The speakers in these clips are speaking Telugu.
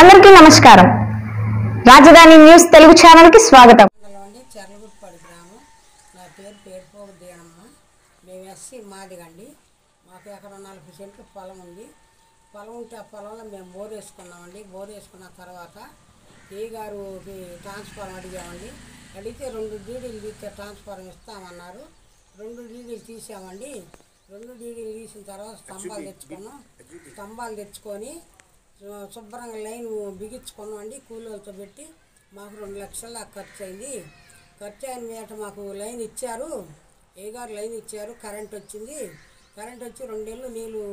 అందరికీ నమస్కారం. రాజధాని న్యూస్ తెలుగు ఛానల్ కి స్వాగతం. చర్లగుట్పాడు గ్రామం. నా పేరు పేరుపోగు దేనమ్మ. మేము ఎస్సీ మాదిగండి. మాకు ఎక్కడ 40 సెంట్లు పొలం ఉంది. పొలం ఉంటే ఆ పొలంలో మేము బోర్ వేసుకున్నామండి. బోర్ వేసుకున్న తర్వాత ఏ గారుకి ట్రాన్స్ఫార్మర్ అడిగామండి. అడిగితే 2 డీడీలు తీస్తే ట్రాన్స్ఫార్మర్ ఇస్తామన్నారు. 2 డీడీలు తీసామండి. 2 డీడీలు తీసిన తర్వాత స్తంభాలు తెచ్చుకొని శుభ్రంగా లైన్ బిగించుకున్నామండి. కూలీలతో పెట్టి మాకు 2 లక్షల ఖర్చు అయింది. ఖర్చు అయిన మీద మాకు లైన్ ఇచ్చారు. ఏ గారు లైన్ ఇచ్చారు. కరెంట్ వచ్చింది. కరెంట్ వచ్చి 2 ఏళ్ళు నీళ్ళు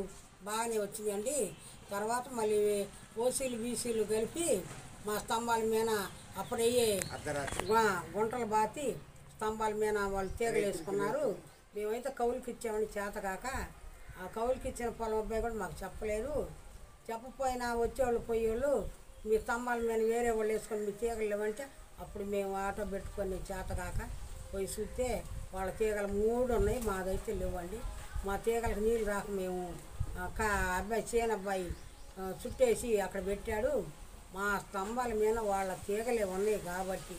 బాగానే వచ్చిందండి. తర్వాత మళ్ళీ ఓసీలు బీసీలు కలిపి మా స్తంభాల మీద అప్పుడయ్యే గుంటలు బాతి స్తంభాల మీద వాళ్ళు తీగలు వేసుకున్నారు. మేమైతే కౌలుకి ఇచ్చామని చేతకాక ఆ కౌలుకి ఇచ్చిన పొలం అబ్బాయి కూడా మాకు చెప్పలేదు. చెప్పపోయినా వచ్చేవాళ్ళు పోయేవాళ్ళు మీ స్తంభాల మీద వేరే వాళ్ళు వేసుకొని మీ తీగలు లేవంటే అప్పుడు మేము ఆటో పెట్టుకొని చేతకాక పోయి చూస్తే వాళ్ళ తీగలు 3 ఉన్నాయి. మాదైతే లేవండి. మా తీగలకు నీళ్ళు రాక మేము అబ్బాయి చేనబ్బాయి చుట్టేసి అక్కడ పెట్టాడు. మా స్తంభాల మీద వాళ్ళ తీగలే ఉన్నాయి కాబట్టి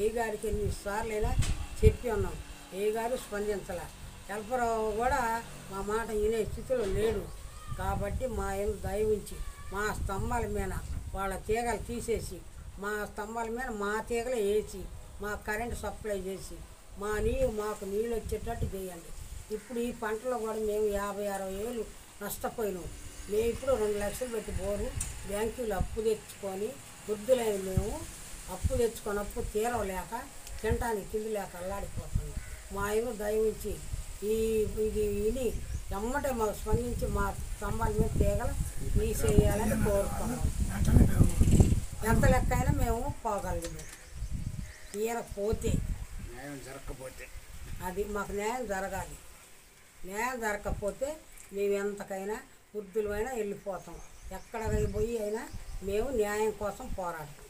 ఏ గారికి ఎన్నిసార్లైనా చెప్పి ఉన్నాం. ఏ గారు స్పందించాల. హెల్పరావు కూడా మా మాట వినే స్థితిలో లేడు. కాబట్టి మా ఏం దయవుంచి మా స్తంభాల మీద వాళ్ళ తీగలు తీసేసి మా స్తంభాల మీద మా తీగలు వేసి మా కరెంటు సప్లై చేసి మాకు నీళ్ళు వచ్చేటట్టు చేయండి. ఇప్పుడు ఈ పంటలో కూడా మేము 50-60 ఏళ్ళు నష్టపోయినాం. మేము ఇప్పుడు 2 లక్షలు పెట్టి బోరు బ్యాంకులు అప్పు తెచ్చుకొని వృద్ధులైన మేము అప్పు తెచ్చుకొని అప్పు తీరవలేక తినటానికి తిండి లేక అల్లాడిపోతున్నాం. మా ఏమో దయవుంచి ఇది విని ఎమ్మటే మాకు స్పందించి మా స్తంభాల మీద తీగలు తీసేయాలని కోరుతున్నాం. ఎంత లెక్క అయినా మేము పోగలిగాము. తీయకపోతే అది మాకు న్యాయం జరగాలి. న్యాయం జరగకపోతే మేము ఎంతకైనా వృద్ధులమైనా వెళ్ళిపోతాం. ఎక్కడికి పోయి అయినా మేము న్యాయం కోసం పోరాడతాం.